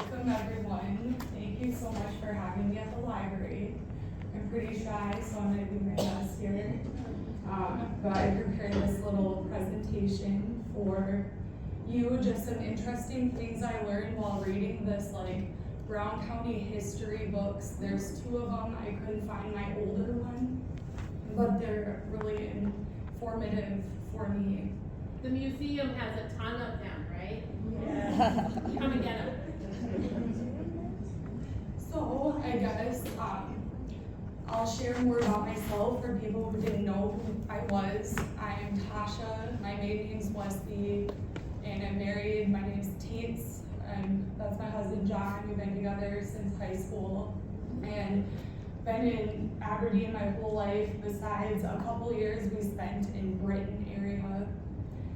Welcome everyone. Thank you so much for having me at the library. I'm pretty shy, so I'm going to do my best here. But I prepared this little presentation for you, just some interesting things I learned while reading this Brown County history books. There's 2 of them. I couldn't find my older one, but they're really informative for me. The museum has a ton of them, right? Yeah. Come and get them. So I guess I'll share more about myself for people who didn't know who I was. I'm Tasha, my maiden name's Westby, and I'm married. My name's Tietz, and that's my husband John. We've been together since high school, and been in Aberdeen my whole life, besides a couple years we spent in Britain area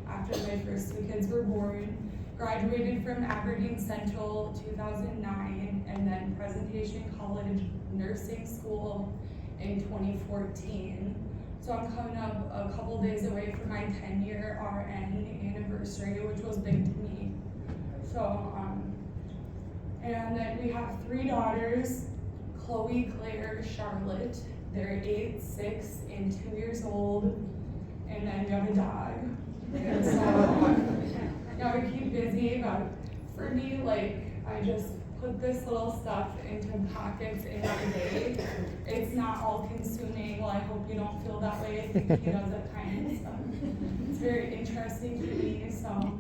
after my first 2 kids were born. Graduated from Aberdeen Central 2009, and then Presentation College Nursing School in 2014. So I'm coming up a couple days away from my 10-year RN anniversary, which was big to me. So, and then we have 3 daughters, Chloe, Claire, Charlotte. They're 8, 6, and 2 years old. And then we have a dog. And so, yeah, we keep busy, but for me, I just put this little stuff into pockets in my day. It's not all consuming. Well, I hope you don't feel that way. I think he does at times. So it's very interesting to me. So,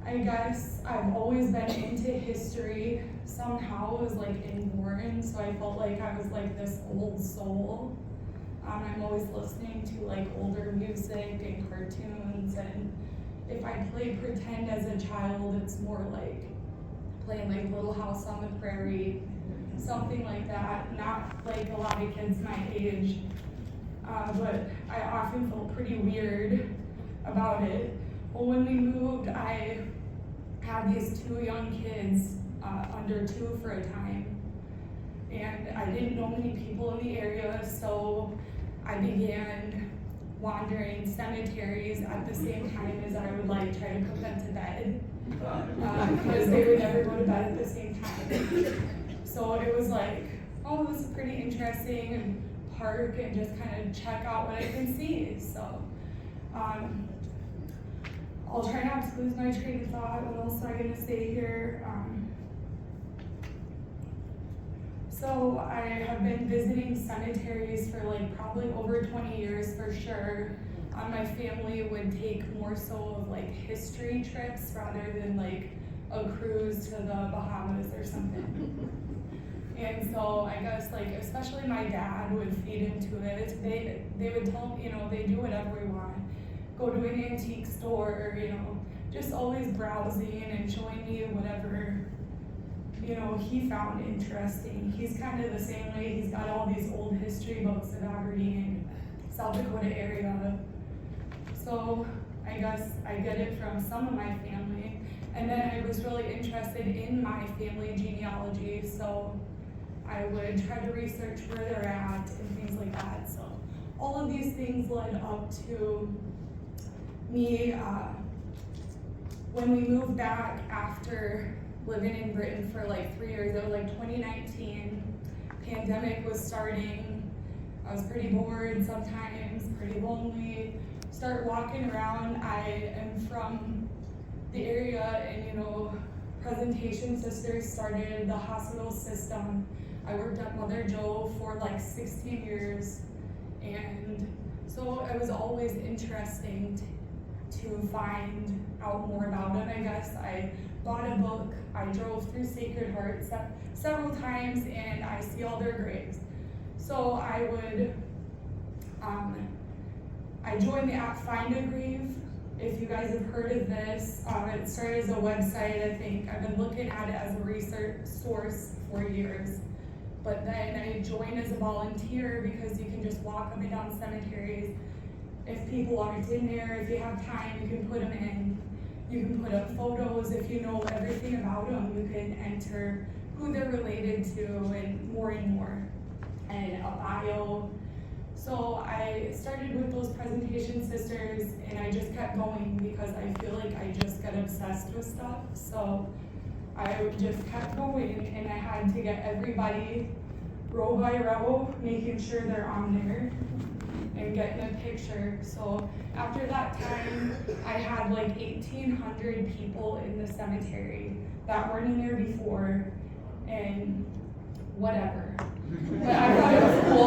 I guess I've always been into history. Somehow it was inborn, so I felt like I was this old soul. I'm always listening to older music and cartoons, and if I played pretend as a child, it's more playing Little House on the Prairie, something like that. Not a lot of kids my age, but I often felt pretty weird about it. Well, when we moved, I had these 2 young kids, under 2 for a time, and I didn't know many people in the area, so I began wandering cemeteries at the same time as I would try to put them to bed, because they would never go to bed at the same time. So it was oh, this is pretty interesting, and park and just kind of check out what I can see. So I'll try not to lose my train of thought. What else am I going to say here? So I have been visiting cemeteries for probably over 20 years for sure. My family would take more so of history trips rather than a cruise to the Bahamas or something. And so I guess especially my dad would feed into it. They would tell me, they do whatever we want. Go to an antique store, just always browsing and showing me whatever he found interesting. He's kind of the same way. He's got all these old history books of Aberdeen, South Dakota area. So I guess I get it from some of my family. And then I was really interested in my family genealogy, so I would try to research where they're at and things like that. So all of these things led up to me, when we moved back after living in Britain for 3 years. It was 2019, pandemic was starting. I was pretty bored sometimes, pretty lonely. Start walking around. I am from the area, and Presentation Sisters started the hospital system. I worked at Mother Joe for 16 years, and so it was always interesting to find out more about them. I guess I bought a book. I drove through Sacred Heart several times, and I see all their graves. So I would, I joined the app Find a Grave. If you guys have heard of this, it started as a website, I think. I've been looking at it as a research source for years. But then I joined as a volunteer because you can just walk up and down cemeteries. If people aren't in there, if you have time, you can put them in. You can put up photos. If you know everything about them, you can enter who they're related to and more, and a bio. So I started with those presentation sisters, and I just kept going because I feel like I just get obsessed with stuff. So I just kept going, and I had to get everybody row by row, making sure they're on there and getting a picture. So after that time, I had like 1,800 people in the cemetery that weren't in there before, and whatever. But I thought it was cool.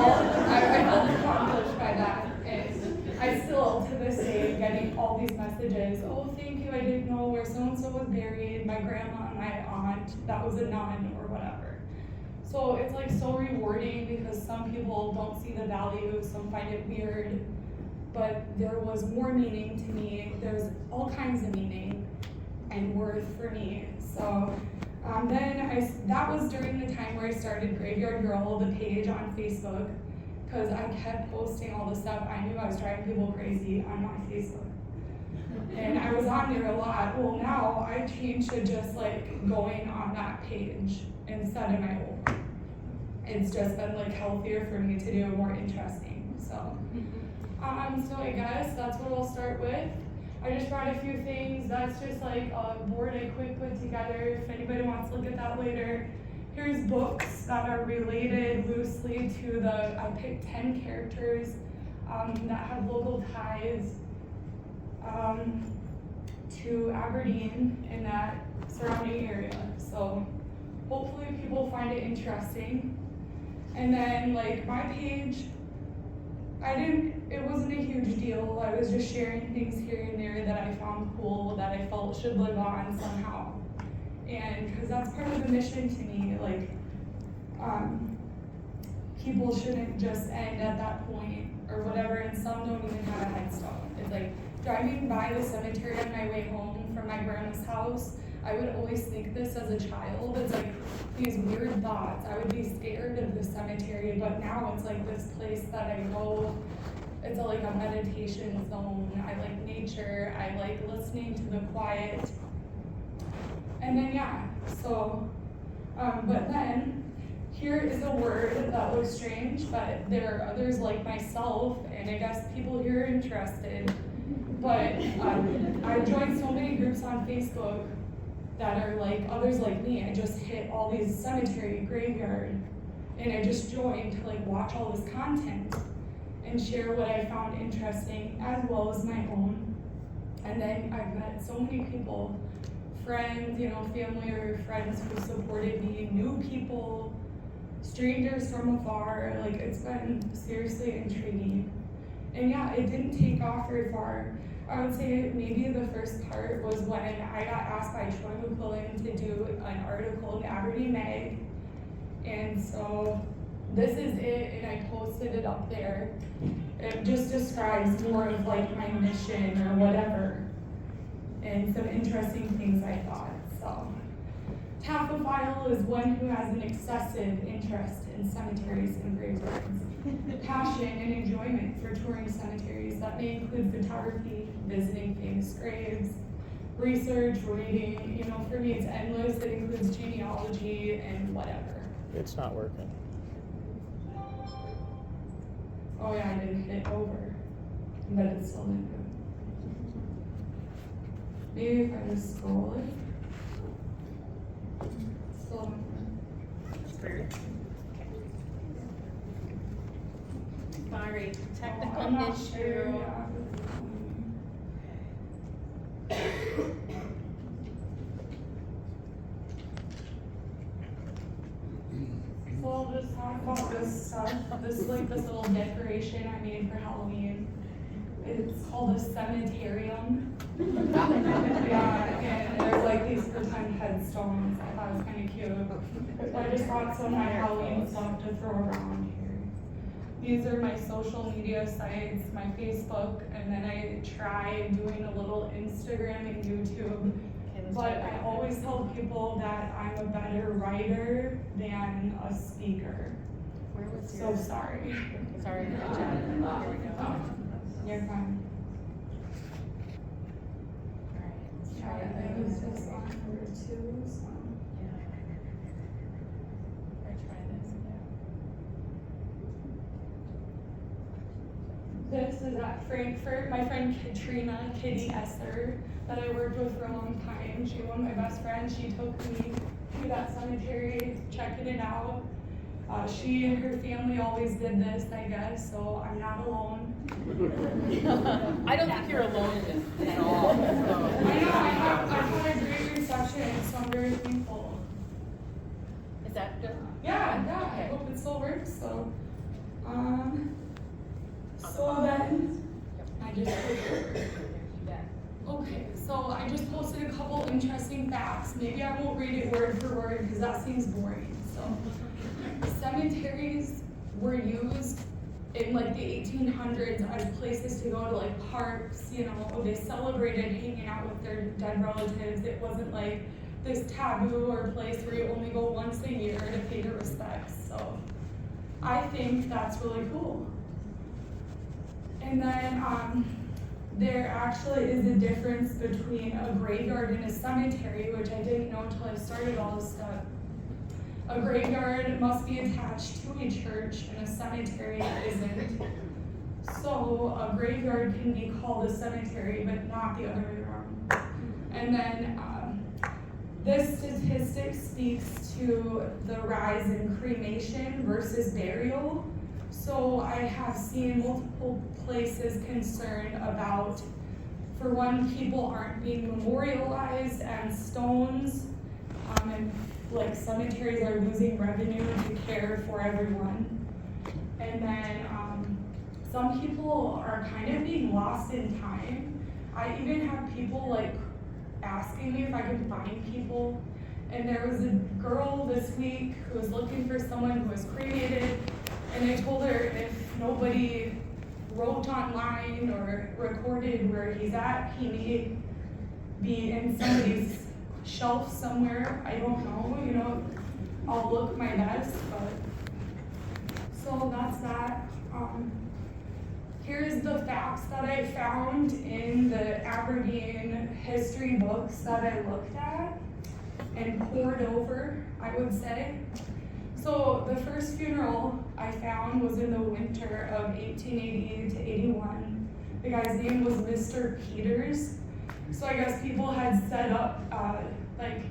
I felt accomplished by that, and I still, to this day, getting all these messages. Oh, thank you. I didn't know where so and so was buried. My grandma and my aunt, that was a nun or whatever. So it's like so rewarding because some people don't see the value, some find it weird, but there was more meaning to me. There's all kinds of meaning and worth for me. So that was during the time where I started Graveyard Girl, the page on Facebook, because I kept posting all the stuff. I knew I was driving people crazy on my Facebook. And I was on there a lot. Well, now I changed to just like going on that page instead of my old. It's just been like healthier for me to do, more interesting. So I guess that's what I'll start with. I just brought a few things. That's just like a board I quick put together. If anybody wants to look at that later. Here's books that are related loosely to I picked 10 characters that have local ties to Aberdeen and that surrounding area. So hopefully people find it interesting. And then like my page, it wasn't a huge deal. I was just sharing things here and there that I found cool, that I felt should live on somehow. And because that's part of the mission to me, like, people shouldn't just end at that point or whatever, and some don't even have a headstone. It's like driving by the cemetery on my way home from my grandma's house, I would always think this as a child. It's like these weird thoughts. I would be scared of the cemetery, but now it's like this place that I go. It's like a meditation zone. I like nature. I like listening to the quiet. And then but then here is a word that looks strange, but there are others like myself, and I guess people here are interested. But I joined so many groups on Facebook that are like others like me. I just hit all these cemetery, graveyard, and I just joined to like watch all this content and share what I found interesting as well as my own. And then I've met so many people, friends, family or friends who supported me, new people, strangers from afar. Like, it's been seriously intriguing. And yeah, it didn't take off very far. I would say maybe the first part was when I got asked by Troy McQuillan to do an article in Aberdeen Mag. And so this is it, and I posted it up there. It just describes more of like my mission or whatever, and some interesting things I thought. So, taphophile is one who has an excessive interest in cemeteries and graveyards. Passion and enjoyment for touring cemeteries that may include photography, visiting famous graves, research, reading. For me it's endless. It includes genealogy and whatever. It's not working. Oh yeah, I didn't hit over, but it's still not good. Maybe if I just scroll it. Still not good. Sorry, I'm technical not issue. sure, yeah. So I'll just talk about this stuff. This is like this little decoration I made for Halloween. It's called a cemeterium. Yeah, and there's like these pretend headstones. I thought it was kind of cute. So I just brought some of my Halloween stuff to throw around here. These are my social media sites, my Facebook, and then I tried doing a little Instagram and YouTube. But I always tell people that I'm a better writer than a speaker. Where was So sorry. Sorry, here we go. You're fine. Alright, let's Yeah, try it was this. just on number 2, so. Or try this, this is at Frankfurt. My friend Kitty Esser, that I worked with for a long time, she was one of my best friends. She took me to that cemetery, checking it out. She and her family always did this, I guess, so I'm not alone. I don't think you're alone in this at all. I know, I had a great reception, so I'm very thankful. Is that good? Yeah, I Okay. hope it still works, so. So then, okay, so I just posted a couple interesting facts. Maybe I won't read it word for word because that seems boring, so. Cemeteries were used in like the 1800s as places to go to, like parks, you know, they celebrated hanging out with their dead relatives. It wasn't like this taboo or place where you only go once a year to pay your respects, so I think that's really cool. And then there actually is a difference between a graveyard and a cemetery, which I didn't know until I started all this stuff. A graveyard must be attached to a church and a cemetery isn't. So a graveyard can be called a cemetery, but not the other way around. And then this statistic speaks to the rise in cremation versus burial. So I have seen multiple places concerned about, for one, people aren't being memorialized and stones, and like cemeteries are losing revenue to care for everyone. And then some people are kind of being lost in time. I even have people like asking me if I could find people. And there was a girl this week who was looking for someone who was cremated, and I told her if nobody wrote online or recorded where he's at, he may be in somebody's shelf somewhere. I don't know, you know, I'll look my best, but so that's that. Here's the facts that I found in the Aberdeen history books that I looked at and poured over, I would say. So the first funeral I found was in the winter of 1880 to 81. The guy's name was Mr. Peters. So I guess people had set up like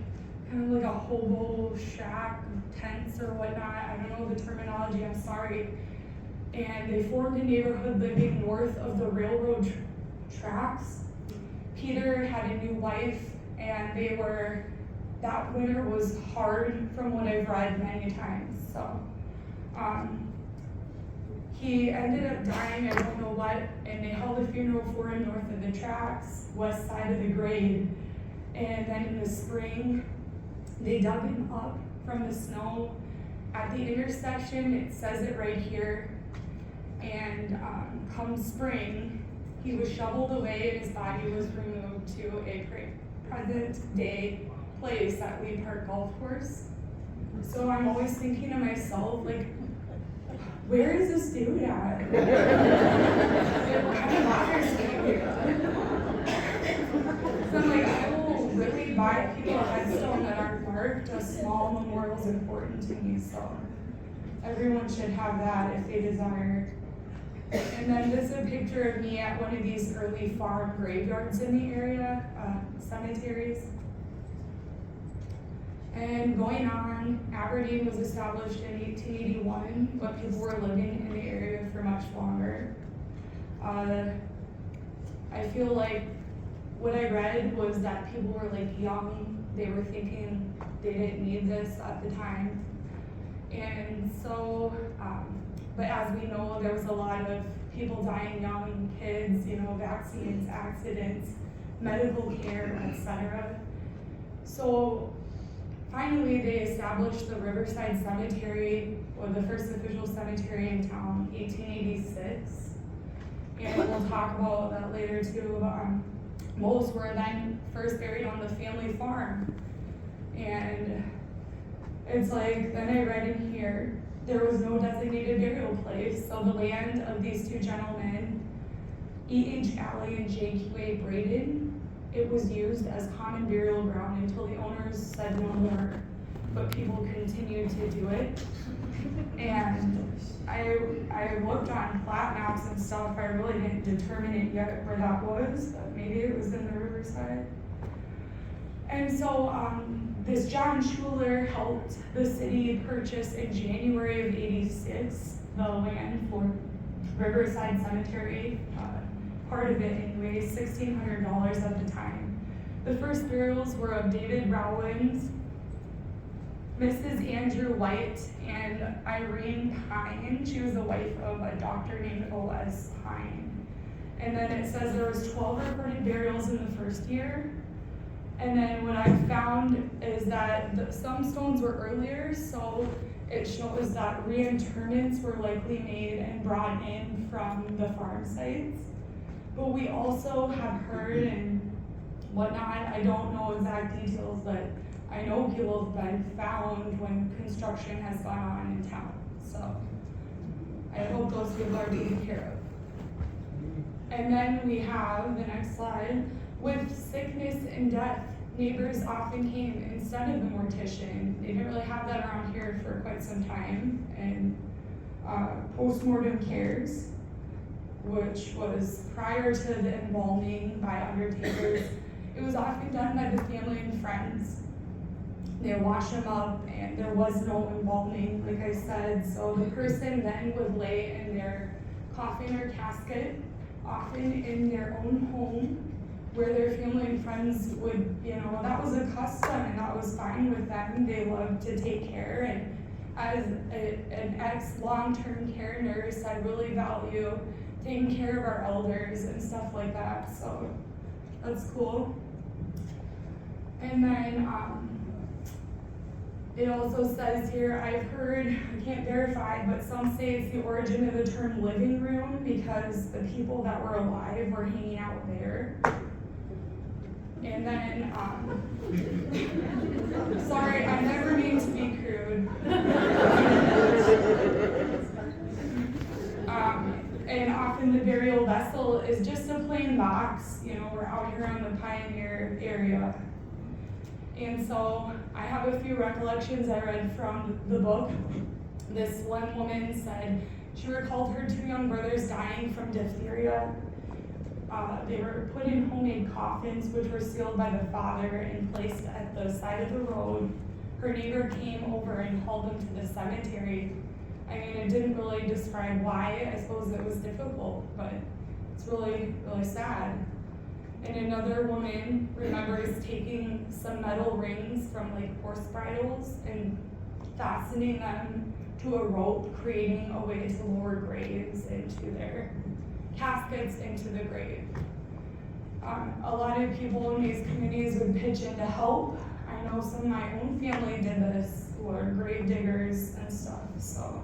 kind of like a hobo shack, tents or whatnot. I don't know the terminology, I'm sorry. And they formed a neighborhood living north of the railroad tracks. Peter had a new wife, and that winter was hard from what I've read many times. So he ended up dying, I don't know what, and they held a funeral for him north of the tracks, west side of the grade. And then in the spring, they dug him up from the snow at the intersection. It says it right here. And come spring, he was shoveled away and his body was removed to a present day place at Lee Park Golf Course. So I'm always thinking to myself, like, where is this dude at? It kind of bothers me. So I'm like, I will really buy people a headstone that aren't marked. A small memorial is important to me, so everyone should have that if they desire. And then this is a picture of me at one of these early farm graveyards in the area, cemeteries. And going on, Aberdeen was established in 1881, but people were living in the area for much longer. I feel like what I read was that people were like young, they were thinking they didn't need this at the time. And so, but as we know, there was a lot of people dying young, kids, you know, vaccines, accidents, medical care, etc. So finally, they established the Riverside Cemetery, or the first official cemetery in town, 1886. And we'll talk about that later too. Most were then first buried on the family farm. And it's like, then I read in here, there was no designated burial place, so the land of these two gentlemen, E.H. Alley and J.Q.A. Braden, it was used as common burial ground until the owners said no more. but people continue to do it. And I looked on plat maps and stuff, I really didn't determine it yet where that was, but maybe it was in the Riverside. And so, this John Schuler helped the city purchase in January of '86 the land for Riverside Cemetery, part of it anyway, $1,600 at the time. The first burials were of David Rowlands, Mrs. Andrew White, and Irene Pine. She was the wife of a doctor named O.S. Pine. And then it says there was 12 recorded burials in the first year. And then what I found is that some stones were earlier, so it shows that reinterments were likely made and brought in from the farm sites. But we also have heard and whatnot, I don't know exact details, but I know people have been found when construction has gone on in town. So I hope those people are taken care of. And then we have the next slide. With sickness and death, neighbors often came instead of the mortician. They didn't really have that around here for quite some time. And postmortem cares, which was prior to the embalming by undertakers, it was often done by the family and friends. They would wash them up, and there was no embalming, like I said. So the person then would lay in their coffin or casket, often in their own home, where their family and friends would, that was a custom, and that was fine with them. They loved to take care, and as an ex-long-term care nurse, I really value taking care of our elders and stuff like that, so that's cool. And then it also says here, I've heard, I can't verify, but some say it's the origin of the term living room because the people that were alive were hanging out there. And then, sorry, I never mean to be crude. And often the burial vessel is just a plain box. We're out here on the Pioneer area. And so I have a few recollections I read from the book. This one woman said she recalled her 2 young brothers dying from diphtheria. They were put in homemade coffins, which were sealed by the father and placed at the side of the road. Her neighbor came over and hauled them to the cemetery. I mean, it didn't really describe why. I suppose it was difficult, but it's really, really sad. And another woman remembers taking some metal rings from horse bridles and fastening them to a rope, creating a way to lower graves into their caskets into the grave. A lot of people in these communities would pitch in to help. I know some of my own family did this, who are grave diggers and stuff, so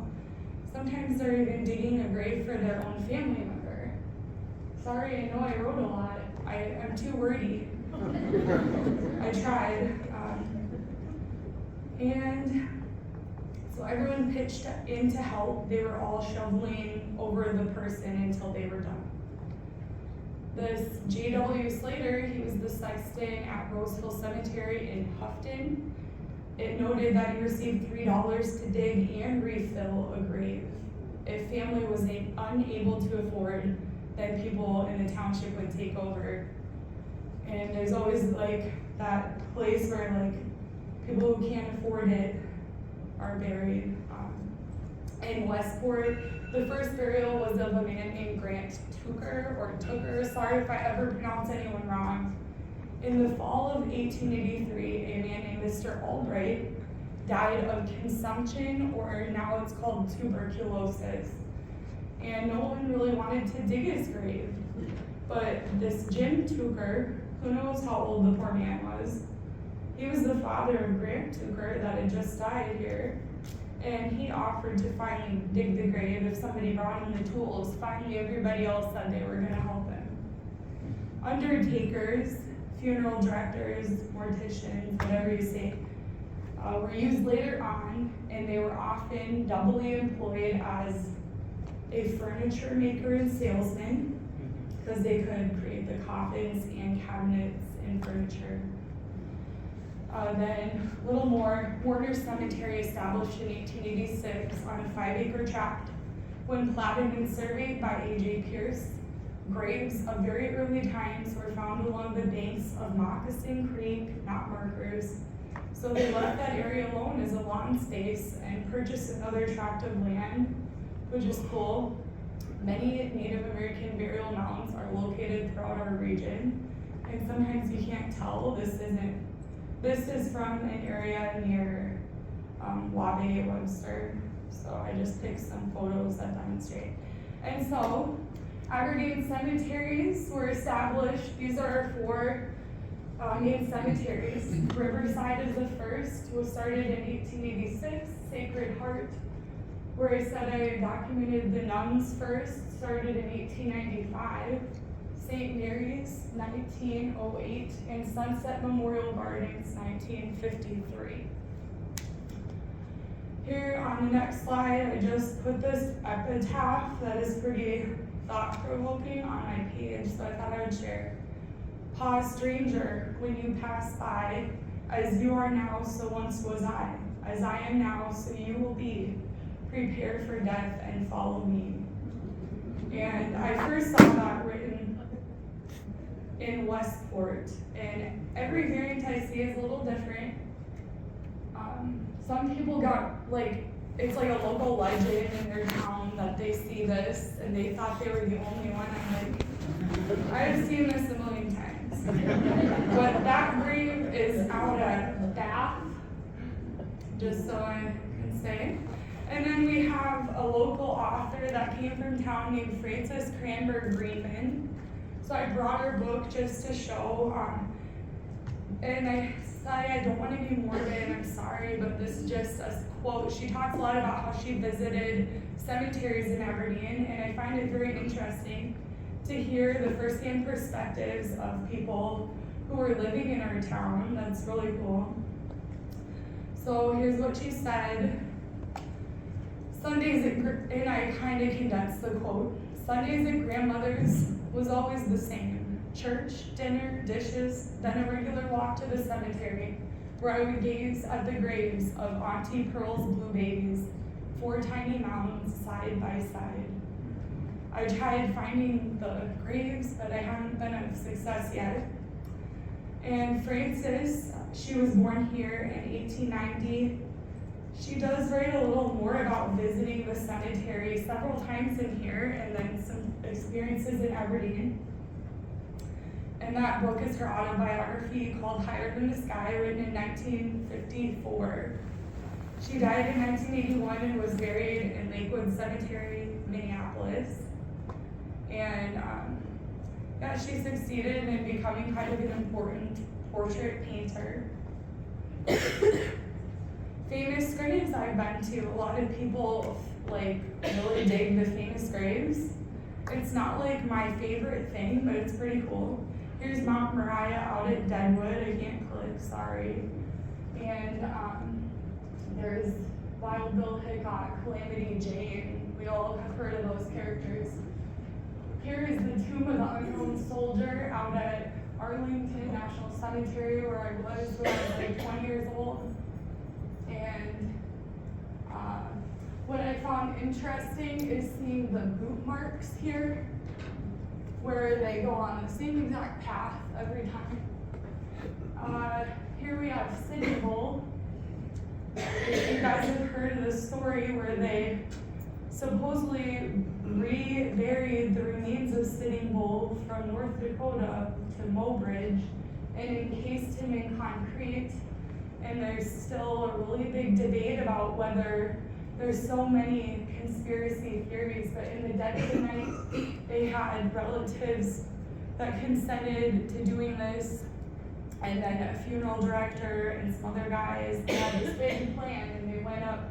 sometimes they're even digging a grave for their own family member. Sorry, I know I wrote a lot. I'm too wordy. I tried. And so everyone pitched in to help. They were all shoveling over the person until they were done. This J.W. Slater, he was the sexton at Rosehill Cemetery in Houghton. It noted that he received $3 to dig and refill a grave. If family was unable to afford, then people in the township would take over. And there's always that place where people who can't afford it are buried. In Westport, the first burial was of a man named Grant Tooker, sorry if I ever pronounce anyone wrong. In the fall of 1883, a man named Mr. Albright died of consumption, or now it's called tuberculosis. And no one really wanted to dig his grave. But this Jim Tooker, who knows how old the poor man was, he was the father of Grant Tooker that had just died here. And he offered to finally dig the grave if somebody brought him the tools. Finally, everybody else said they were going to help him. Undertakers, funeral directors, morticians, whatever you say, were used later on, and they were often doubly employed as a furniture maker and salesman, because they could create the coffins and cabinets and furniture. Then a little more, Warner Cemetery established in 1886 on a 5-acre tract. When platted and surveyed by A.J. Pierce, graves of very early times were found along the banks of Moccasin Creek, not markers. So they left that area alone as a lawn space and purchased another tract of land, which is cool. Many Native American burial mounds are located throughout our region, and sometimes you can't tell. This is from an area near Wabe, Webster. So I just picked some photos that demonstrate. And so Aberdeen cemeteries were established. These are our 4 main cemeteries. Riverside is the first, was started in 1886. Sacred Heart, where I said I documented the nuns first, started in 1895. St. Mary's, 1908, and Sunset Memorial Gardens, 1953. Here on the next slide, I just put this epitaph that is pretty thought-provoking on my page, so I thought I would share. Pause, stranger, when you pass by, as you are now, so once was I. As I am now, so you will be. Prepare for death and follow me. And I first saw that written in Westport, and every variant I see is a little different. Some people got, it's like a local legend in their town that they see this, and they thought they were the only one. I'm like, I've seen this a million times. But that grave is out at Bath, just so I can say. And then we have a local author that came from town named Frances Cranberg Greenman. So I brought her book just to show, and I don't want to be morbid, I'm sorry, but this is just a quote. She talks a lot about how she visited cemeteries in Aberdeen, and I find it very interesting to hear the first-hand perspectives of people who are living in our town. That's really cool. So here's what she said. Sundays and I kind of condensed the quote. Sundays at grandmother's was always the same. Church, dinner, dishes, then a regular walk to the cemetery, where I would gaze at the graves of Auntie Pearl's blue babies, 4 tiny mounds side by side. I tried finding the graves, but I haven't been a success yet. And Frances, she was born here in 1890. She does write a little more about visiting the cemetery several times in here, and then some experiences in Aberdeen. And that book is her autobiography called Higher Than the Sky, written in 1954. She died in 1981 and was buried in Lakewood Cemetery, Minneapolis. And she succeeded in becoming kind of an important portrait painter. Famous graves I've been to, a lot of people really dig the famous graves. It's not my favorite thing, but it's pretty cool. Here's Mount Moriah out at Deadwood. I can't click, sorry. And there's Wild Bill Hickok, Calamity Jane. We all have heard of those characters. Here is the Tomb of the Unknown Soldier out at Arlington National Cemetery, where I was when I was 20 years old. And what I found interesting is seeing the boot marks here, where they go on the same exact path every time. Here we have Sitting Bull. If you guys have heard of the story where they supposedly reburied the remains of Sitting Bull from North Dakota to Mobridge and encased him in concrete. And there's still a really big debate about whether there's so many conspiracy theories, but in the dead of the night, they had relatives that consented to doing this, and then a funeral director and some other guys had this big plan, and they went up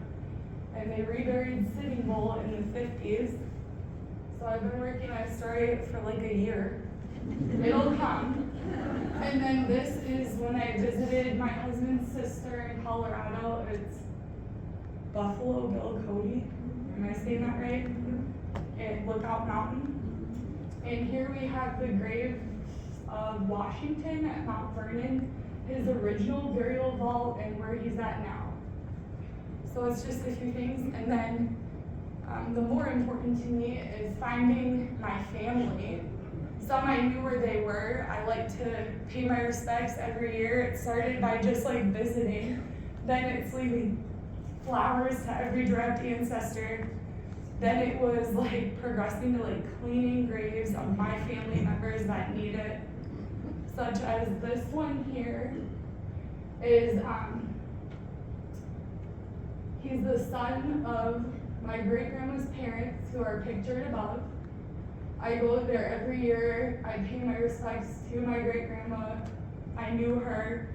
and they reburied Sitting Bull in the 50s. So I've been working on a story for a year. It'll come. And then this is when I visited my husband's sister in Colorado. It's Buffalo Bill Cody. Am I saying that right? And Lookout Mountain. And here we have the grave of Washington at Mount Vernon. his original burial vault and where he's at now. So it's just a few things. And then the more important to me is finding my family. Some I knew where they were. I like to pay my respects every year. It started by just like visiting. Then it's leaving flowers to every direct ancestor. Then it was like progressing to like cleaning graves of my family members that need it. Such as this one here is, he's the son of my great-grandma's parents who are pictured above. I go there every year. I pay my respects to my great-grandma. I knew her,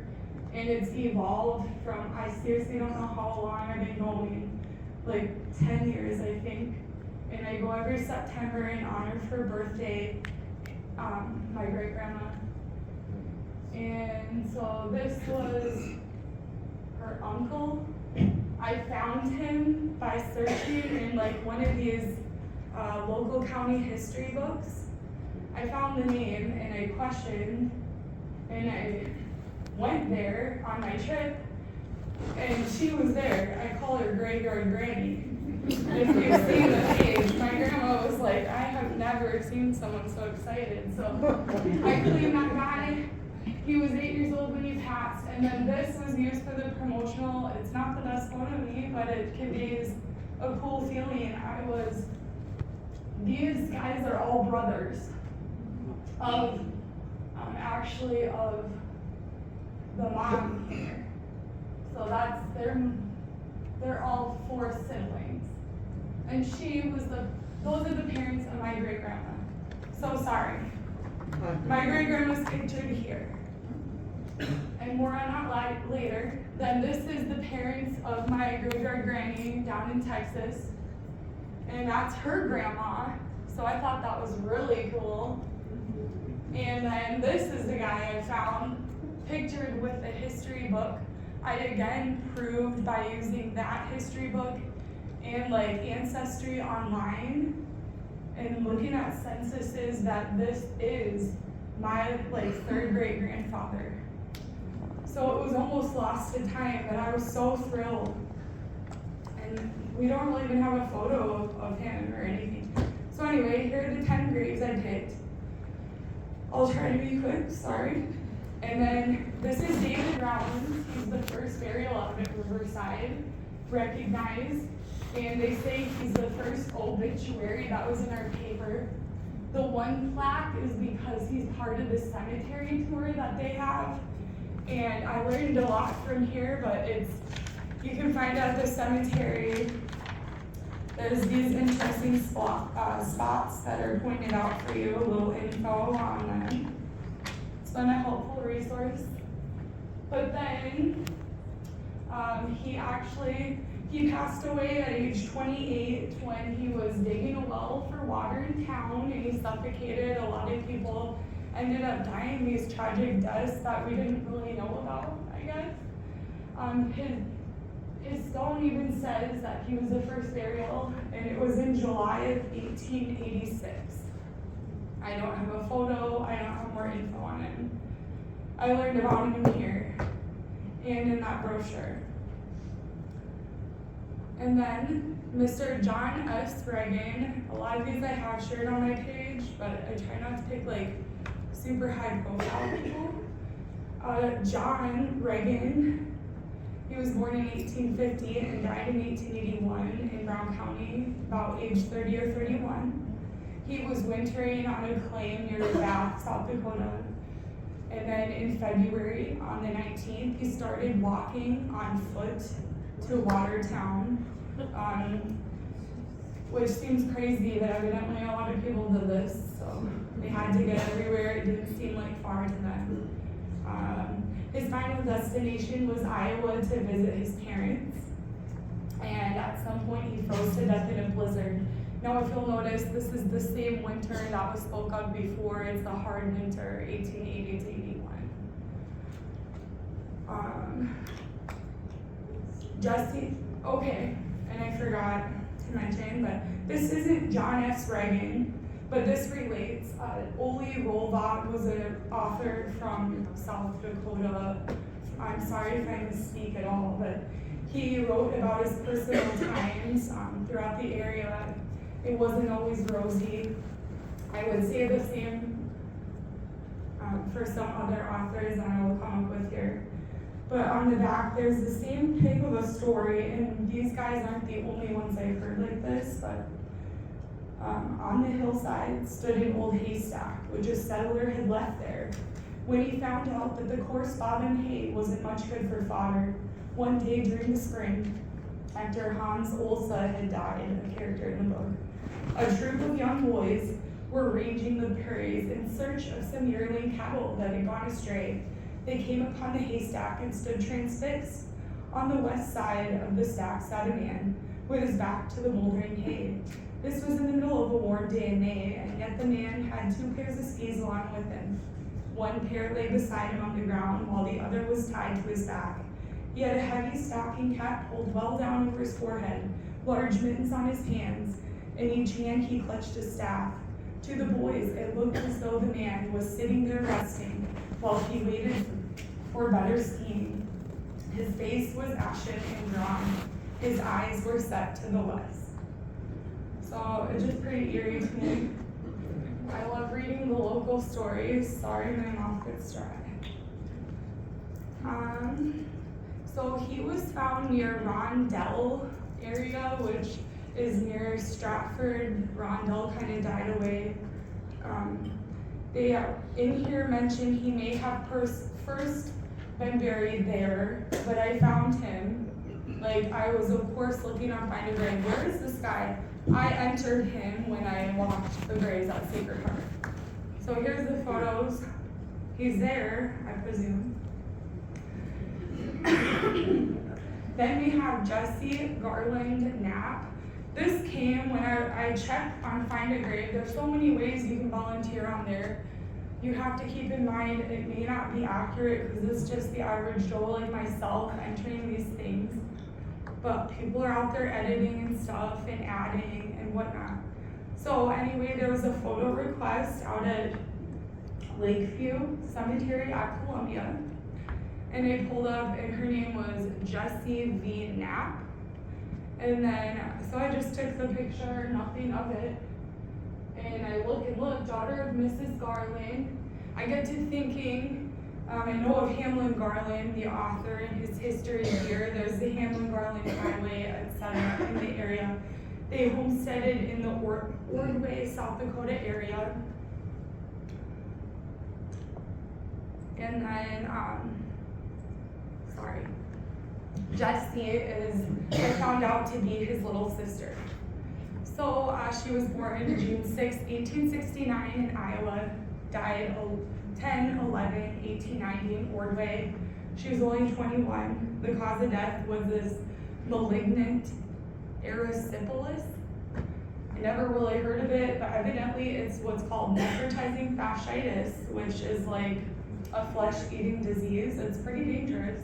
and it's evolved from, I seriously don't know how long I've been going, like 10 years I think. And I go every September in honor of her birthday, my great-grandma. And so this was her uncle. I found him by searching in like one of these local county history books. I found the name and I questioned, and I went there on my trip, and she was there. I call her Graveyard Granny. If you see the page, my grandma was like, I have never seen someone so excited. So I cleaned that guy. He was 8 years old when he passed, and then this was used for the promotional. It's not the best photo of me, but it conveys a cool feeling. These guys are all brothers of, actually of the mom here. So that's, they're all 4 siblings. And those are the parents of my great-grandma. So sorry. My great-grandma's pictured here. And more on that later. Then this is the parents of my graveyard granny down in Texas. And that's her grandma. So I thought that was really cool. And then this is the guy I found pictured with a history book. I again proved by using that history book and like Ancestry online and looking at censuses that this is my like 3rd great grandfather. So it was almost lost to time, but I was so thrilled. And we don't really even have a photo of him or anything. So anyway, here are the 10 graves I picked. I'll try to be quick, sorry. And then this is David Rollins. He's the first burial out at Riverside, recognized. And they say he's the first obituary that was in our paper. The one plaque is because he's part of the cemetery tour that they have. And I learned a lot from here, but you can find out the cemetery. There's these interesting spots that are pointed out for you, a little info on them. It's been a helpful resource. But then he passed away at age 28 when he was digging a well for water in town, and he suffocated. A lot of people ended up dying these tragic deaths that we didn't really know about, I guess. His stone even says that he was the first burial, and it was in July of 1886. I don't have a photo, I don't have more info on him. I learned about him here and in that brochure. And then Mr. John S. Reagan. A lot of these I have shared on my page, but I try not to pick like super high profile people. John Reagan, he was born in 1850 and died in 1881 in Brown County, about age 30 or 31. He was wintering on a claim near Bath, South Dakota. And then in February, on the 19th, he started walking on foot to Watertown, which seems crazy, but evidently a lot of people did this, so they had to get everywhere. It didn't seem like far to them. His final destination was Iowa to visit his parents, and at some point he froze to death in a blizzard. Now if you'll notice, this is the same winter that was spoke of before. It's the hard winter, 1880 to 81. Okay, and I forgot to mention, but this isn't John S. Reagan. but this relates. Ole Rolvog was an author from South Dakota. I'm sorry if I misspeak at all, but he wrote about his personal times throughout the area. It wasn't always rosy. I would say the same for some other authors that I will come up with here. But on the back, there's the same type of a story, and these guys aren't the only ones I've heard like this, but on the hillside stood an old haystack, which a settler had left there. When he found out that the coarse bobbin hay wasn't much good for fodder, one day during the spring, after Hans Olsa had died, a character in the book, a troop of young boys were ranging the prairies in search of some yearling cattle that had gone astray. They came upon the haystack and stood transfixed. On the west side of the stack sat a man with his back to the moldering hay. This was in the middle of a warm day in May, and yet the man had 2 pairs of skis along with him. One pair lay beside him on the ground, while the other was tied to his back. He had a heavy stocking cap pulled well down over his forehead, large mittens on his hands. In each hand he clutched a staff. To the boys, it looked as though the man was sitting there resting while he waited for better skiing. His face was ashen and drawn. His eyes were set to the west. So it's just pretty eerie to me. I love reading the local stories. Sorry, my mouth gets dry. So he was found near Rondell area, which is near Stratford. Rondell kind of died away. They in here mention he may have first been buried there, but I found him. Like, I was of course looking on Find a Grave. Where is this guy? I entered him when I walked the graves at Sacred Heart. So here's the photos. He's there, I presume. Then we have Jesse Garland Knapp. This came when I checked on Find a Grave. There's so many ways you can volunteer on there. You have to keep in mind it may not be accurate because it's just the average Joe like myself entering these things. But people are out there editing and stuff and adding and whatnot. So anyway, there was a photo request out at Lakeview Cemetery at Columbia. And I pulled up and her name was Jessie V. Knapp. And then, so I just took the picture, nothing of it. And I look, daughter of Mrs. Garland. I get to thinking, I know of Hamlin Garland, the author, and his history here. There's the Hamlin Garland Highway, etc. in the area. They homesteaded in the Ordway, South Dakota area. And then, Jessie is, I found out to be his little sister. So she was born June 6, 1869 in Iowa, died 10/11/1890 in Ordway. She was only 21. The cause of death was this malignant erysipelas. I never really heard of it, but evidently it's what's called necrotizing fasciitis, which is like a flesh-eating disease. It's pretty dangerous.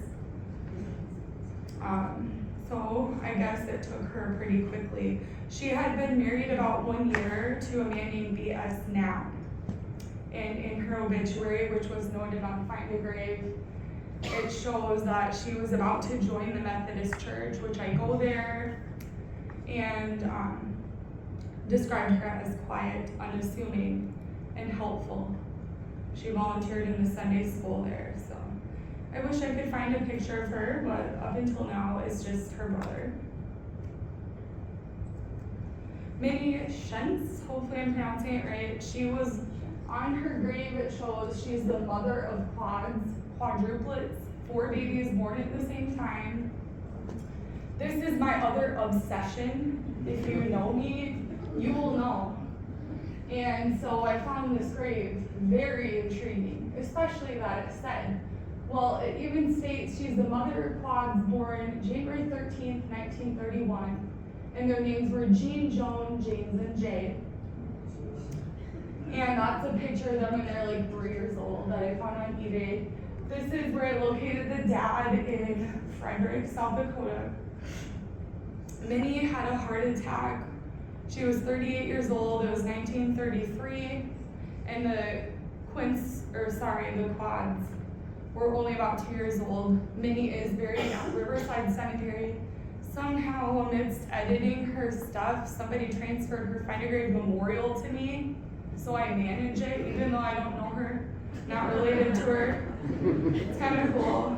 So I guess it took her pretty quickly. She had been married about 1 year to a man named B.S. Knapp. And in her obituary, which was noted on Find a Grave, it shows that she was about to join the Methodist Church, which I go there, and described her as quiet, unassuming, and helpful. She volunteered in the Sunday school there, so. I wish I could find a picture of her, but up until now, it's just her brother. Minnie Shentz, hopefully I'm pronouncing it right. She was, on her grave it shows she's the mother of quadruplets, 4 babies born at the same time. This is my other obsession. If you know me, you will know. And so I found this grave very intriguing, especially that it said, well, it even states she's the mother of quads born January 13th, 1931, and their names were Jean, Joan, James, and Jay. And that's a picture of them when they're like 3 years old that I found on eBay. This is where I located the dad in Frederick, South Dakota. Minnie had a heart attack She was 38 years old. It was 1933, and the quads were only about 2 years old. Minnie is buried at Riverside Cemetery. Somehow, amidst editing her stuff, somebody transferred her Find a Grave memorial to me, so I manage it, even though I don't know her, not related to her. It's kind of cool.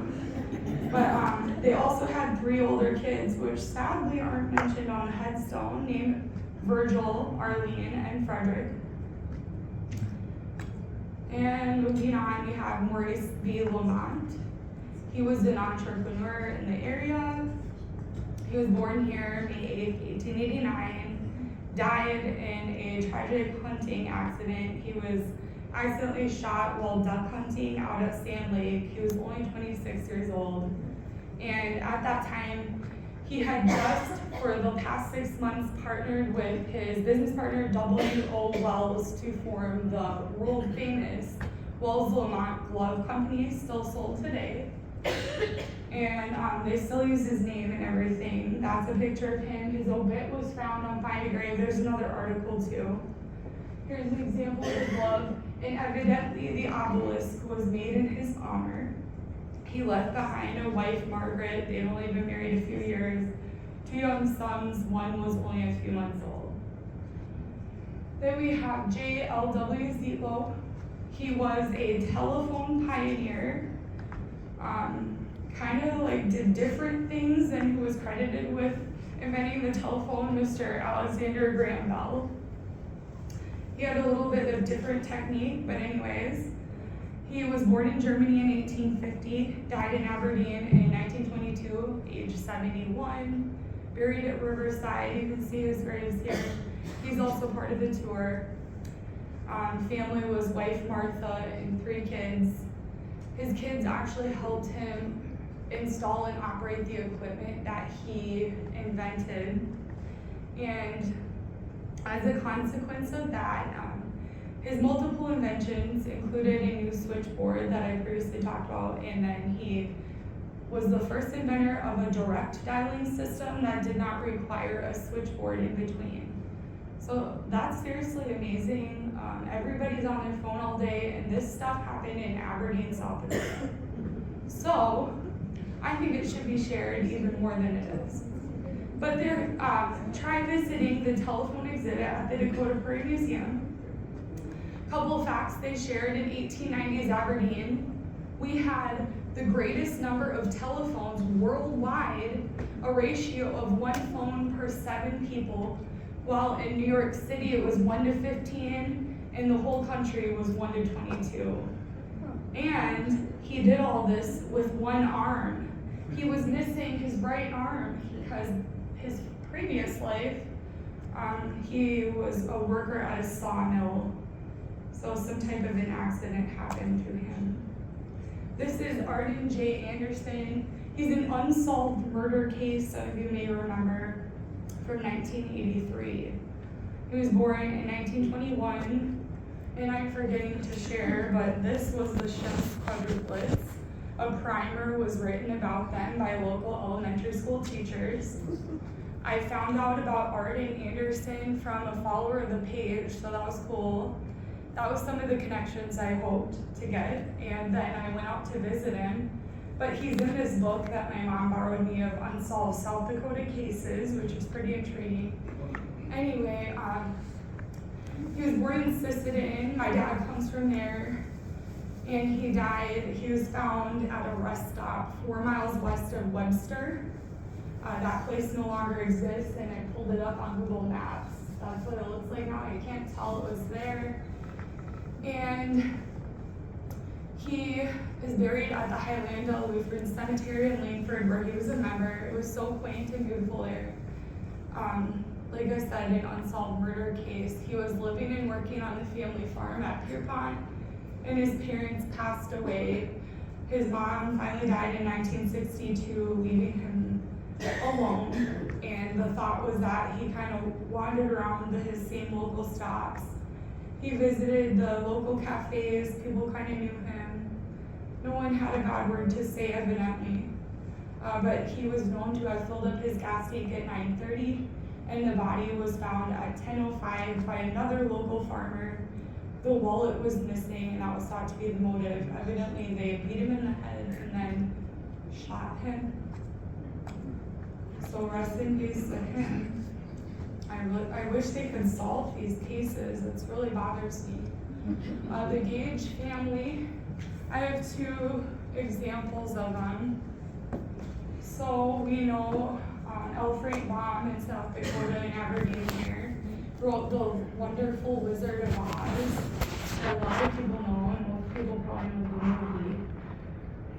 But they also had 3 older kids, which sadly aren't mentioned on the headstone, named Virgil, Arlene, and Frederick. And moving on, we have Maurice B. Lamont. He was an entrepreneur in the area. He was born here May 8th, 1889, died in a tragic hunting accident. He was accidentally shot while duck hunting out at Sand Lake. He was only 26 years old. And at that time, he had just, for the past 6 months, partnered with his business partner, W.O. Wells, to form the world-famous Wells Lamont Glove Company, still sold today. And they still use his name and everything. That's a picture of him. His obit was found on Find a Grave. There's another article too. Here's an example of the glove, and evidently the obelisk was made in his honor. He left behind a wife, Margaret. They'd only been married a few years. 2 young sons, one was only a few months old. Then we have J.L.W. Zietlow. He was a telephone pioneer. Kind of like did different things, and who was credited with inventing the telephone, Mr. Alexander Graham Bell. He had a little bit of different technique, but anyways, he was born in Germany in 1850, died in Aberdeen in 1922, age 71, buried at Riverside. You can see his graves here. He's also part of the tour. Family was wife Martha and 3 kids. His kids actually helped him install and operate the equipment that he invented. And as a consequence of that, his multiple inventions included a new switchboard that I previously talked about, and then he was the first inventor of a direct dialing system that did not require a switchboard in between. So that's seriously amazing. Everybody's on their phone all day, and this stuff happened in Aberdeen, South Dakota. So I think it should be shared even more than it is. But try visiting the telephone exhibit at the Dakota Prairie Museum. Couple of facts they shared: in 1890s Aberdeen, we had the greatest number of telephones worldwide, a ratio of 1 phone per 7 people, while in New York City it was 1 to 15, and the whole country was 1 to 22. And he did all this with 1 arm. He was missing his right arm because his previous life, he was a worker at a sawmill. So some type of an accident happened to him. This is Arden J. Anderson. He's an unsolved murder case, some of you may remember, from 1983. He was born in 1921, and I'm forgetting to share, but this was the Shem's quadruplets. A primer was written about them by local elementary school teachers. I found out about Arden Anderson from a follower of the page, so that was cool. That was some of the connections I hoped to get, and then I went out to visit him. But he's in this book that my mom borrowed me of Unsolved South Dakota Cases, which is pretty intriguing. Anyway, he was born in Sisseton. My dad comes from there, and he died. He was found at a rest stop 4 miles west of Webster. That place no longer exists, and I pulled it up on Google Maps. That's what it looks like now. You can't tell it was there. And he is buried at the Highlanda Lutheran Cemetery in Langford, where he was a member. It was so quaint and beautiful there. Like I said, an unsolved murder case. He was living and working on the family farm at Pierpont, and his parents passed away. His mom finally died in 1962, leaving him alone. And the thought was that he kind of wandered around his same local stops. He visited the local cafes. People kind of knew him. No one had a bad word to say, evidently. But he was known to have filled up his gas tank at 9:30 and the body was found at 10:05 by another local farmer. The wallet was missing, and that was thought to be the motive. Evidently, they beat him in the head and then shot him. So rest in peace to him. I wish they could solve these cases. It really bothers me. The Gage family, I have two examples of them. So we know Alfred Baum in South Dakota and Aberdeen here wrote the wonderful Wizard of Oz that a lot of people know, and most people probably know the movie.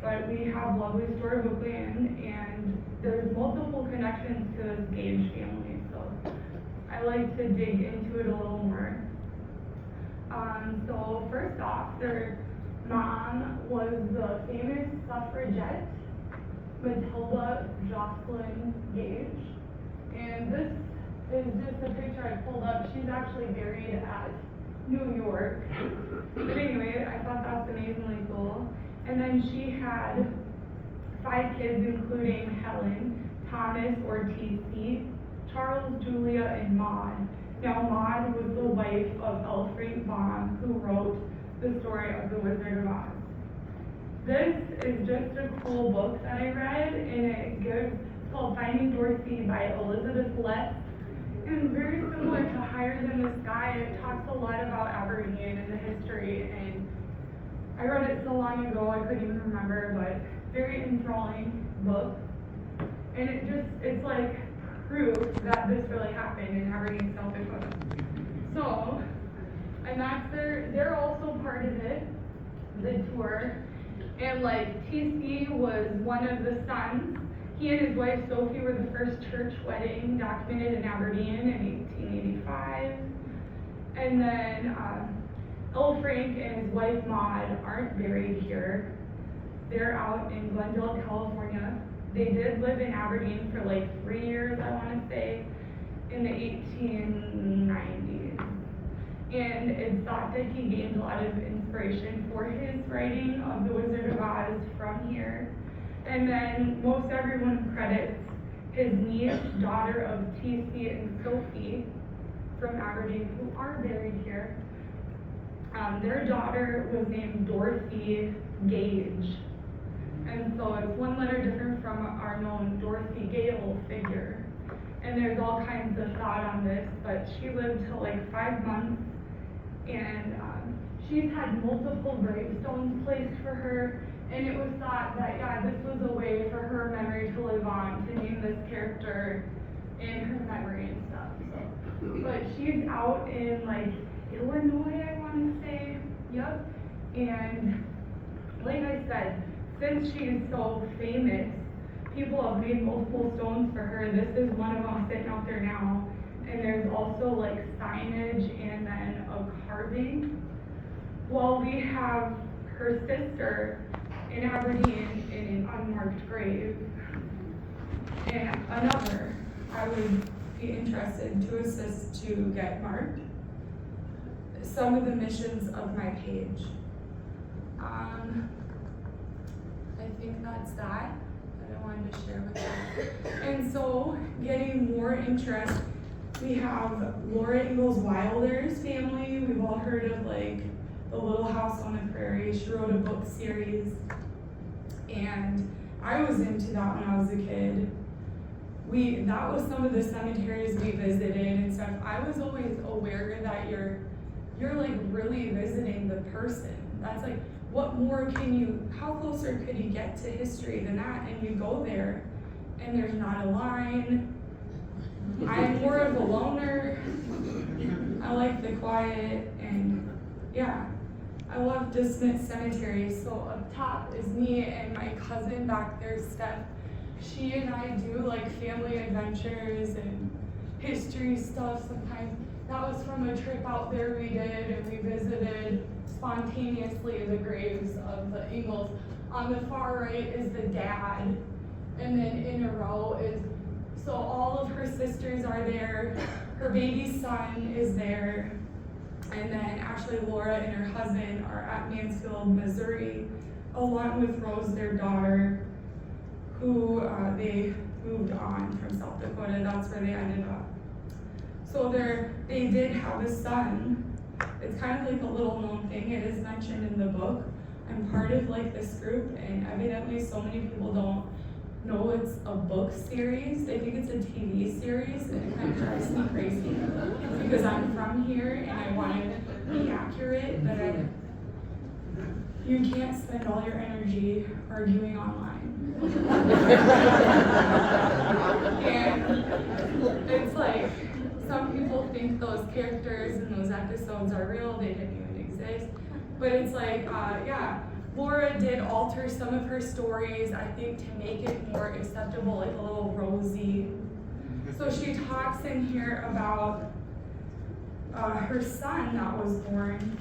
But we have lovely storybook land, and there's multiple connections to this Gage family, so I like to dig into it a little more. So first off, their mom was the famous suffragette Matilda Jocelyn Gage, and this is just a picture I pulled up. She's actually buried at New York. But anyway, I thought that's amazingly cool. And then she had 5 kids, including Helen, Thomas or TC, Charles, Julia, and Maud. Now Maud was the wife of Alfred Baum, who wrote the story of the Wizard of Oz. This is just a cool book that I read, and it's called Finding Dorothy by Elizabeth Letts. And very similar to Higher Than the Sky, it talks a lot about Aberdeen and the history, and I read it so long ago I couldn't even remember, but very enthralling book. And it's like proof that this really happened in Aberdeen, South Dakota. So, and they're also part of it, the tour. And like TC was one of the sons. He and his wife Sophie were the first church wedding documented in Aberdeen in 1885. And then L. Frank and his wife Maud aren't buried here. They're out in Glendale, California. They did live in Aberdeen for like 3 years, I want to say, in the 1890s. And it's thought that he gained a lot of inspiration for his writing of The Wizard of Oz from here. And then most everyone credits his niece, daughter of T.C. and Sophie from Aberdeen, who are buried here. Their daughter was named Dorothy Gage. And so it's one letter different from our known Dorothy Gale figure. And there's all kinds of thought on this, but she lived till like 5 months, and she's had multiple gravestones placed for her, and it was thought that, yeah, this was a way for her memory to live on, to name this character in her memory and stuff. So, but she's out in like Illinois, I want to say, yep. And like I said, since she is so famous, people have made multiple stones for her. This is one of them sitting out there now. And there's also like signage and then a carving. While we have her sister in Aberdeen in an unmarked grave. And another, I would be interested to assist to get marked. Some of the missions of my page. I think that's that I wanted to share with you. And so, getting more interest, we have Laura Ingalls Wilder's family. We've all heard of like The Little House on the Prairie. She wrote a book series, and I was into that when I was a kid. That was some of the cemeteries we visited and stuff. I was always aware that you're like really visiting the person. That's like, what more how closer could you get to history than that? And you go there, and there's not a line. I'm more of a loner. I like the quiet, and yeah, I love Distant Cemetery. So up top is me and my cousin back there, Steph. She and I do like family adventures and history stuff sometimes. That was from a trip out there we did, and we visited spontaneously the graves of the Ingalls. On the far right is the dad, and then in a row so all of her sisters are there, her baby son is there, and then actually Laura and her husband are at Mansfield, Missouri, along with Rose, their daughter, who they moved on from South Dakota. That's where they ended up. So they did have a son. It's kind of like a little known thing. It is mentioned in the book. I'm part of like this group, and evidently so many people don't know it's a book series. They think it's a TV series, and it kind of drives me crazy because I'm from here and I want to be accurate, but you can't spend all your energy arguing online. And it's like, some people think those characters and those episodes are real, they didn't even exist. But it's like, Laura did alter some of her stories, I think, to make it more acceptable, like a little rosy. So she talks in here about her son that was born.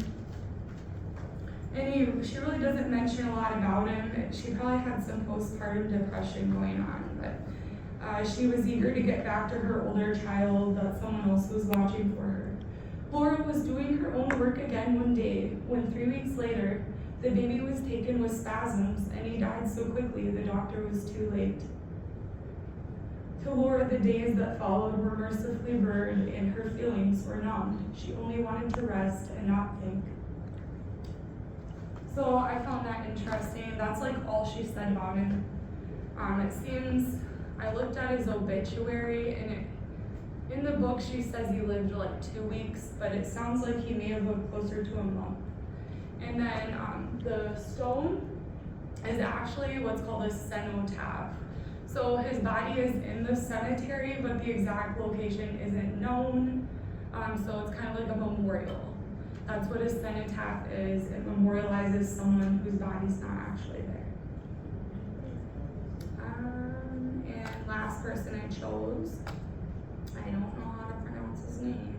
And she really doesn't mention a lot about him. She probably had some postpartum depression going on, but she was eager to get back to her older child that someone else was watching for her. Laura was doing her own work again one day when 3 weeks later, the baby was taken with spasms and he died so quickly the doctor was too late. To Laura, the days that followed were mercifully blurred and her feelings were numbed. She only wanted to rest and not think. So I found that interesting. That's like all she said about him. It seems, I looked at his obituary, and in the book she says he lived like 2 weeks, but it sounds like he may have lived closer to a month. And then the stone is actually what's called a cenotaph. So his body is in the cemetery, but the exact location isn't known. So it's kind of like a memorial. That's what a cenotaph is. It memorializes someone whose body's not actually there. And last person I chose, I don't know how to pronounce his name.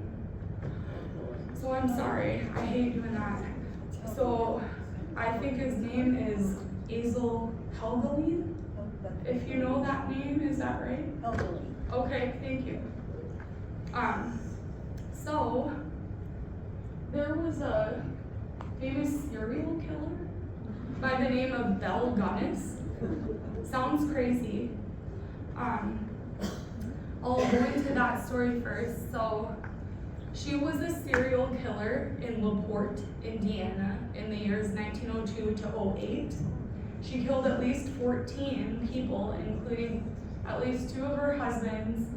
So I'm sorry, I hate doing that. So I think his name is Azel Helgelien. If you know that name, is that right? Helgelien. Okay, thank you. So there was a famous serial killer by the name of Belle Gunness. Sounds crazy. I'll go into that story first. So she was a serial killer in LaPorte, Indiana in the years 1902 to 08. She killed at least 14 people, including at least 2 of her husbands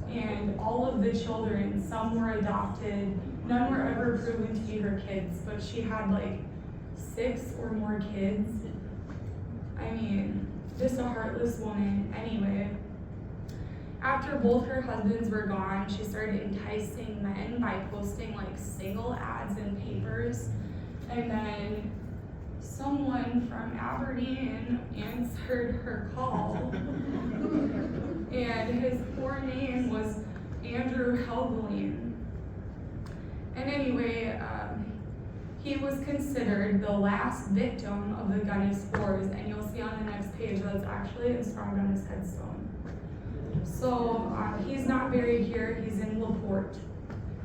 and all of the children. Some were adopted. None were ever proven to be her kids, but she had like 6 or more kids. I mean, just a heartless woman. Anyway, after both her husbands were gone, she started enticing men by posting like single ads in papers. And then someone from Aberdeen answered her call. And his poor name was Andrew Helgelien. And anyway, he was considered the last victim of the Gunness Wars, and you'll see on the next page that's actually inscribed on his headstone. So he's not buried here, he's in LaPorte.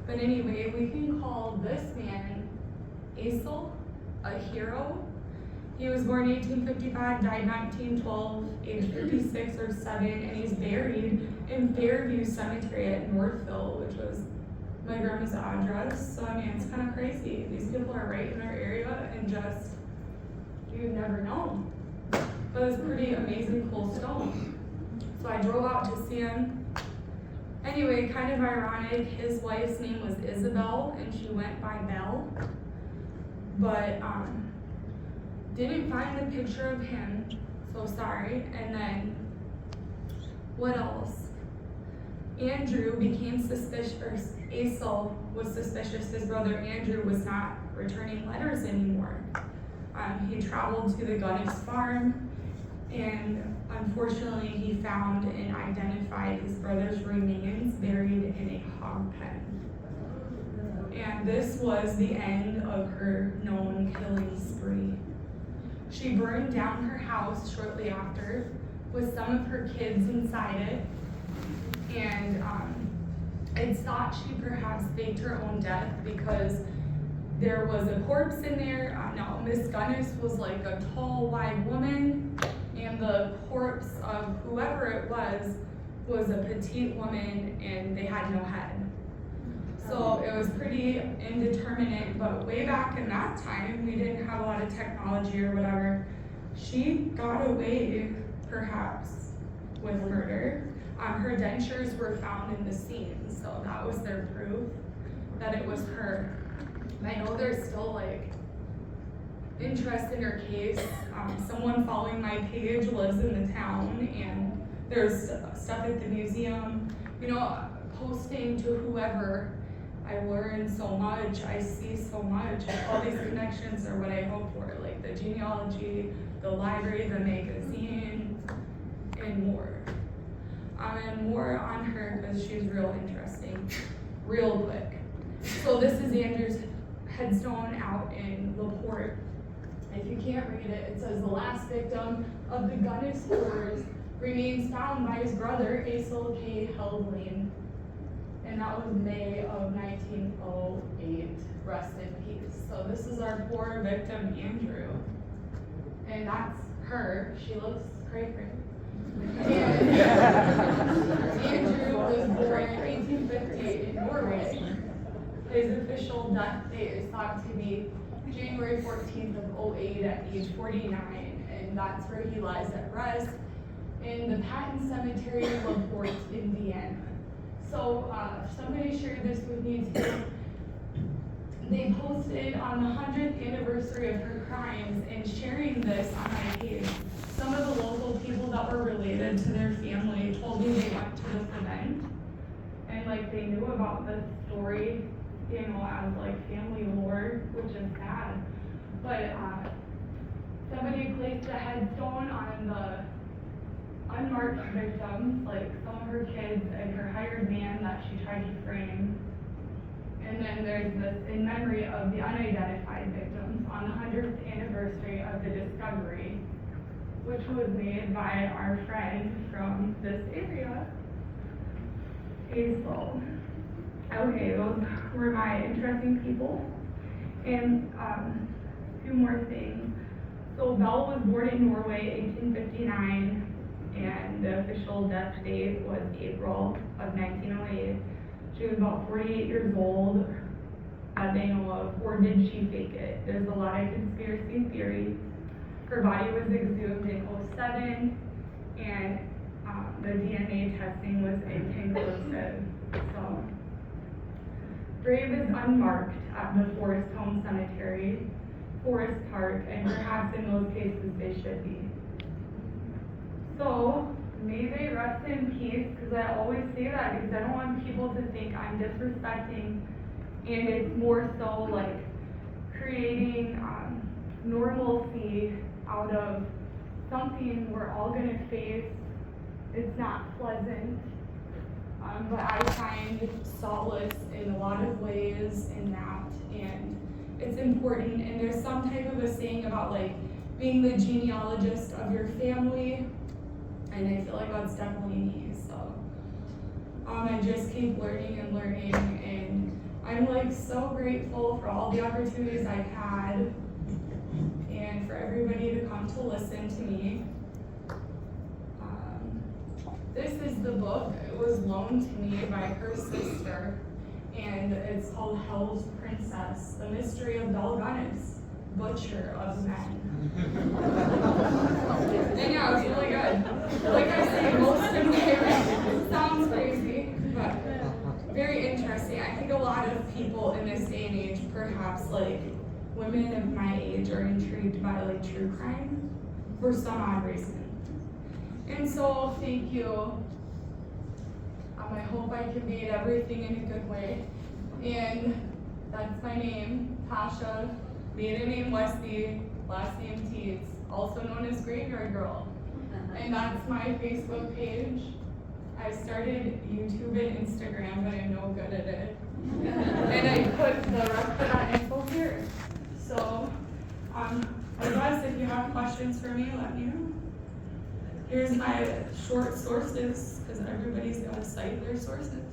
But anyway, we can call this man Azel a hero. He was born 1855, died 1912, age 56 or 7, and he's buried in Fairview Cemetery at Northville, which was my grandma's address. So I mean, it's kind of crazy. These people are right in our area, and just, you'd never know. But it's a pretty amazing, cool stone. So I drove out to see him. Anyway, kind of ironic, his wife's name was Isabel, and she went by Belle. But didn't find the picture of him, so sorry. And then, what else? Andrew became suspicious, or Azel was suspicious his brother Andrew was not returning letters anymore. He traveled to the Gunness farm, and unfortunately he found and identified his brother's remains buried in a hog pen. And this was the end of her known killing spree. She burned down her house shortly after with some of her kids inside it, and it's thought she perhaps faked her own death because there was a corpse in there. Now, Miss Gunness was like a tall, wide woman, and the corpse of whoever it was a petite woman, and they had no head. So it was pretty indeterminate, but way back in that time, we didn't have a lot of technology or whatever. She got away, perhaps, with murder. Her dentures were found in the scene, so that was their proof that it was her. And I know there's still like interest in her case. Someone following my page lives in the town, and there's stuff at the museum, you know, posting to whoever. I learn so much, I see so much. All these connections are what I hope for, like the genealogy, the library, the magazine, and more. And more on her because she's real interesting, real quick. So this is Andrew's headstone out in LaPorte. If you can't read it, it says the last victim of the Gunness Wars remains found by his brother, Asel K. Heldling. And that was May of 1908, rest in peace. So this is our poor victim, Andrew. And that's her, she looks cray-cray. And Andrew was born in 1850 in Norway. His official death date is thought to be January 14th of 08 at age 49, and that's where he lies at rest in the Patton Cemetery in LaPorte, Indiana. So somebody shared this with me too. They posted on the 100th anniversary of her crimes, and sharing this on my page, some of the local people that were related to their family told me they went to this event, and like they knew about the story, you know, as like family lore, which is sad. But somebody placed a headstone on the unmarked victims, like some of her kids and her hired man that she tried to frame. And then there's this in memory of the unidentified victims on the 100th anniversary of the discovery, which was made by our friend from this area, Hazel. Okay, those were my interesting people. And a few more things. So Belle was born in Norway, 1859. And the official death date was April of 1908. She was about 48 years old, as they know of, or did she fake it? There's a lot of conspiracy theories. Her body was exhumed in 07, and the DNA testing was inconclusive. So, grave is unmarked at the Forest Home Cemetery, Forest Park, and perhaps in most cases they should be. So, may they rest in peace, because I always say that because I don't want people to think I'm disrespecting, and it's more so like creating normalcy out of something we're all going to face. It's not pleasant, but I find solace in a lot of ways in that, and it's important. And there's some type of a saying about like being the genealogist of your family. And I feel like that's definitely me, so I just keep learning, and I'm like so grateful for all the opportunities I've had, and for everybody to come to listen to me. This is the book. It was loaned to me by her sister, and it's called Hell's Princess, The Mystery of Belle Gunness, Butcher of Men. And yeah, it was really good. Like I say, most of it sounds crazy, but very interesting. I think a lot of people in this day and age, perhaps like women of my age, are intrigued by like true crime for some odd reason. And so, thank you. I hope I conveyed everything in a good way. And that's my name, Tasha. Maiden name Westby, last name Tietz, also known as Graveyard Girl. And that's my Facebook page. I started YouTube and Instagram, but I'm no good at it. And I put the rest of that info here. So, I guess if you have questions for me, let me know. Here's my short sources, because everybody's got to cite their sources.